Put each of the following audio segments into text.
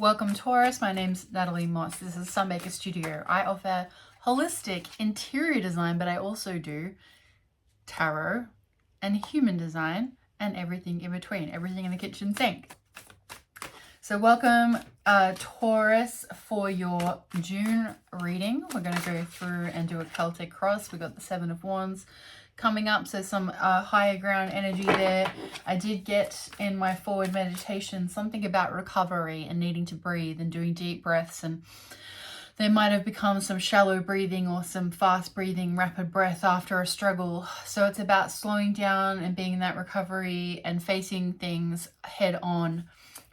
Welcome Taurus, my name's Natalie Moss. This is Sunbaker Studio. I offer holistic interior design, but I also do tarot and human design and everything in between, everything in the kitchen sink. So welcome Taurus for your June reading. We're going to go through and do a Celtic Cross. We got the Seven of Wands coming up, so some higher ground energy there. I did get in my forward meditation something about recovery and needing to breathe and doing deep breaths, and there might have become some shallow breathing or some fast breathing, rapid breath after a struggle. So it's about slowing down and being in that recovery and facing things head on,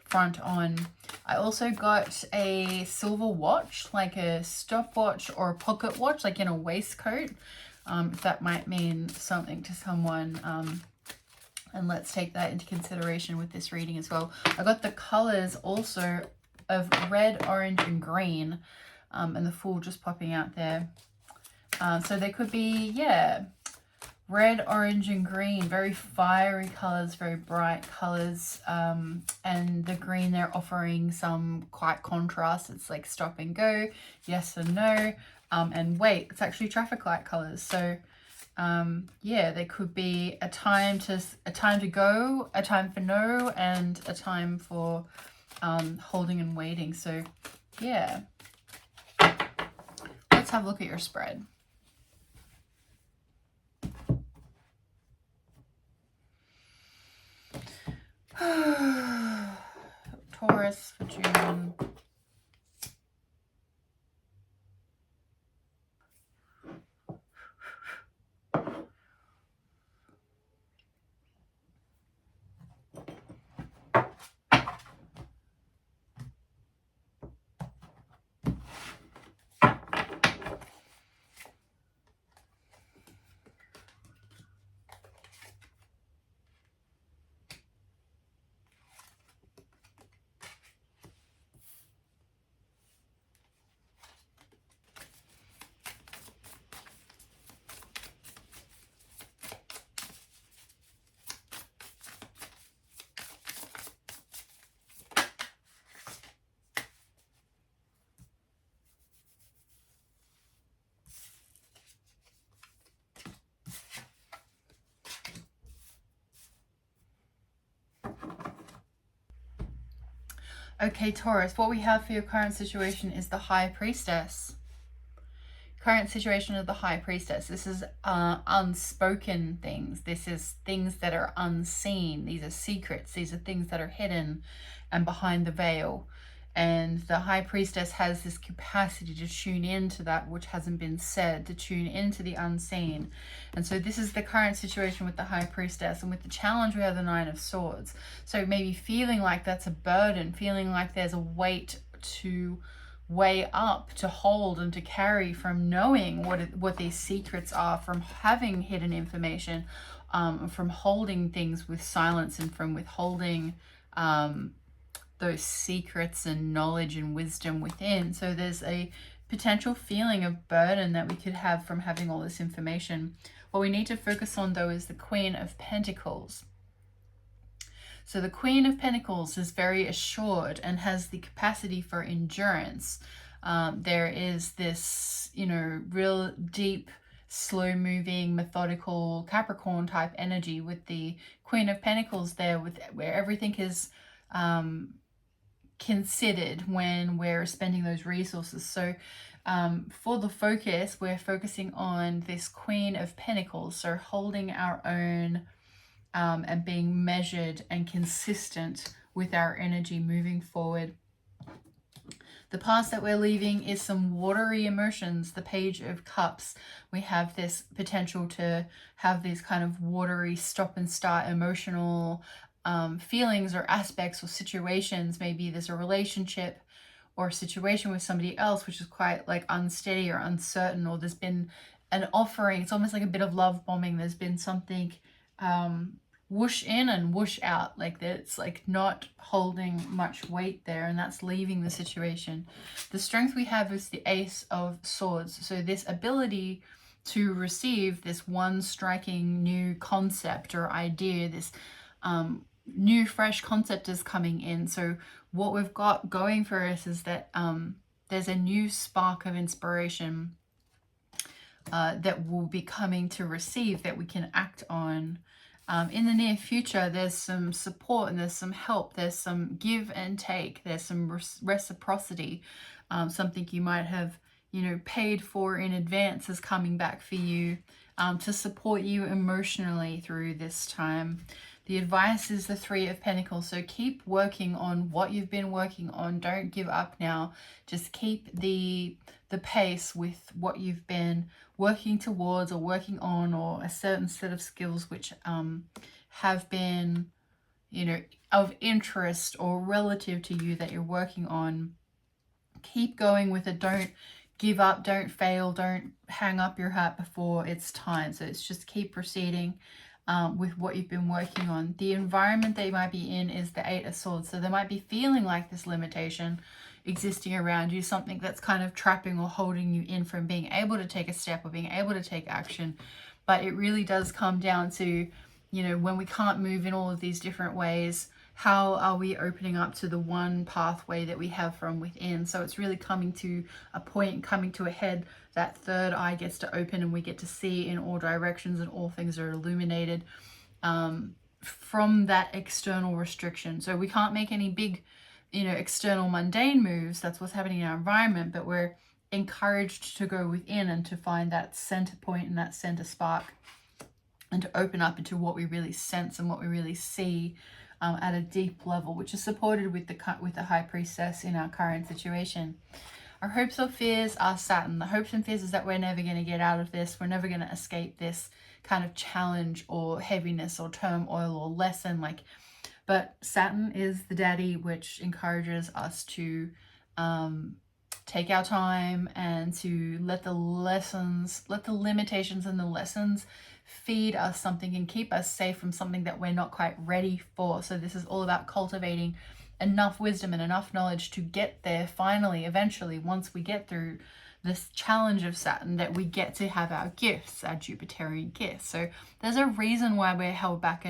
front on. I also got a silver watch, like a stopwatch or a pocket watch, like in a waistcoat. If that might mean something to someone, and let's take that into consideration with this reading as well. I got the colors also of red, orange, and green, and the Fool just popping out there. So they could be, yeah, red, orange, and green, very fiery colors, very bright colors, and the green they're offering some quite contrast. It's like stop and go, yes and no. And wait, it's actually traffic light colors. So yeah, there could be a time to go, a time for no, and a time for holding and waiting. So yeah, let's have a look at your spread. Taurus for June. Okay, Taurus, what we have for your current situation is the High Priestess. Current situation of the High Priestess. This is unspoken things. This is things that are unseen. These are secrets. These are things that are hidden and behind the veil. And the High Priestess has this capacity to tune into that which hasn't been said, to tune into the unseen. And so this is the current situation with the High Priestess. And with the challenge, we have the Nine of Swords. So maybe feeling like that's a burden, feeling like there's a weight to weigh up, to hold and to carry, from knowing what these secrets are, from having hidden information, from holding things with silence, and from withholding those secrets and knowledge and wisdom within. So there's a potential feeling of burden that we could have from having all this information. What we need to focus on, though, is the Queen of Pentacles. So the Queen of Pentacles is very assured and has the capacity for endurance. There is this, real deep, slow-moving, methodical Capricorn type energy with the Queen of Pentacles there, where everything is considered when we're spending those resources. So for the focus, we're focusing on this Queen of Pentacles, so holding our own and being measured and consistent with our energy moving forward. The past that we're leaving is some watery emotions. The Page of Cups, we have this potential to have these kind of watery stop and start emotional feelings or aspects or situations. Maybe there's a relationship or a situation with somebody else which is quite like unsteady or uncertain, or there's been an offering. It's almost like a bit of love bombing. There's been something whoosh in and whoosh out, like it's like not holding much weight there, and that's leaving the situation. The strength we have is the Ace of Swords. So this ability to receive this one striking new concept or idea, this new fresh concept is coming in. So what we've got going for us is that there's a new spark of inspiration that will be coming to receive, that we can act on. In the near future, there's some support and there's some help, there's some give and take, there's some reciprocity. Something you might have, paid for in advance is coming back for you to support you emotionally through this time. The advice is the Three of Pentacles. So keep working on what you've been working on. Don't give up now. Just keep the pace with what you've been working towards or working on, or a certain set of skills which have been, of interest or relative to you that you're working on. Keep going with it. Don't give up, don't fail, don't hang up your hat before it's time. So it's just keep proceeding with what you've been working on. The environment they might be in is the Eight of Swords. So they might be feeling like this limitation existing around you, something that's kind of trapping or holding you in from being able to take a step or being able to take action. But it really does come down to, when we can't move in all of these different ways, how are we opening up to the one pathway that we have from within? So it's really coming to a point, coming to a head. That third eye gets to open and we get to see in all directions and all things are illuminated from that external restriction. So we can't make any big, external mundane moves. That's what's happening in our environment, but we're encouraged to go within and to find that center point and that center spark, and to open up into what we really sense and what we really see at a deep level, which is supported with the High Priestess in our current situation. Our hopes or fears are Saturn. The hopes and fears is that we're never going to get out of this. We're never going to escape this kind of challenge or heaviness or turmoil or lesson. But Saturn is the daddy, which encourages us to take our time and to let the limitations and the lessons feed us something and keep us safe from something that we're not quite ready for. So this is all about cultivating enough wisdom and enough knowledge to get there finally, eventually, once we get through this challenge of Saturn, that we get to have our gifts, our Jupiterian gifts. So there's a reason why we're held back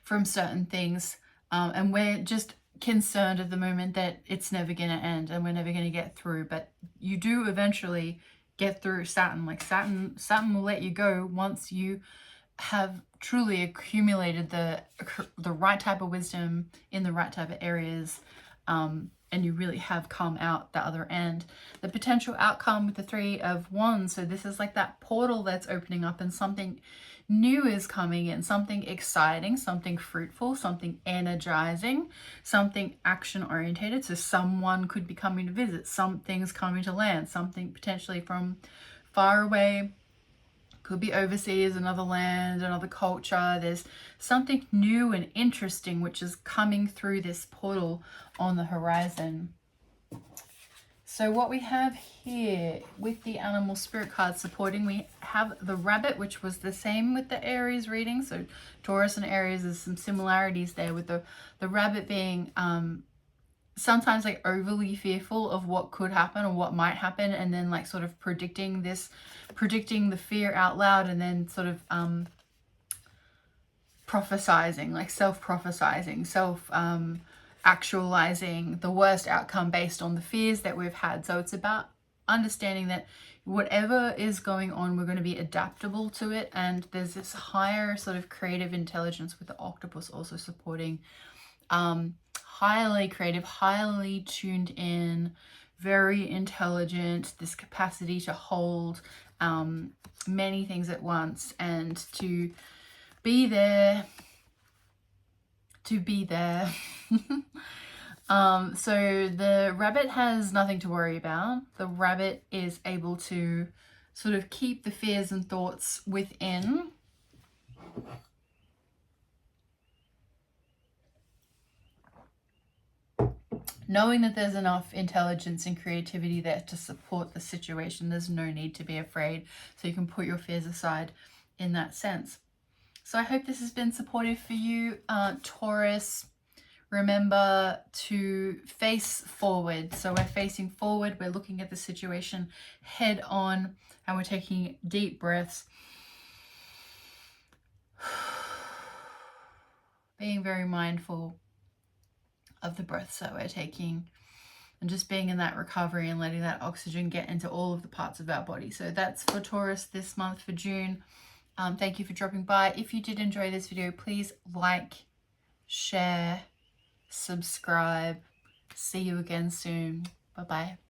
from certain things, and we're just concerned at the moment that it's never going to end and we're never going to get through. But you do eventually get through Saturn. Saturn will let you go once you have truly accumulated the right type of wisdom in the right type of areas, and you really have come out the other end. The potential outcome with the Three of Wands. So this is like that portal that's opening up and something new is coming in, something exciting, something fruitful, something energizing, something action orientated. So someone could be coming to visit, something's coming to land, something potentially from far away, could be overseas, another land, another culture. There's something new and interesting which is coming through this portal on the horizon. So what we have here with the animal spirit card supporting, we have the rabbit, which was the same with the Aries reading. So Taurus and Aries, there's some similarities there with the rabbit being sometimes like overly fearful of what could happen or what might happen, and then like sort of predicting the fear out loud, and then sort of prophesizing, like self-prophesizing, actualizing the worst outcome based on the fears that we've had. So it's about understanding that whatever is going on, we're going to be adaptable to it. And there's this higher sort of creative intelligence with the octopus also supporting, highly creative, highly tuned in, very intelligent, this capacity to hold many things at once and to be there. So the rabbit has nothing to worry about. The rabbit is able to sort of keep the fears and thoughts within. Knowing that there's enough intelligence and creativity there to support the situation, there's no need to be afraid. So you can put your fears aside in that sense. So I hope this has been supportive for you, Taurus. Remember to face forward. So we're facing forward. We're looking at the situation head on, and we're taking deep breaths. being very mindful of the breaths that we're taking, and just being in that recovery and letting that oxygen get into all of the parts of our body. So that's for Taurus this month for June. Thank you for dropping by. If you did enjoy this video, please like, share, subscribe. See you again soon. Bye-bye.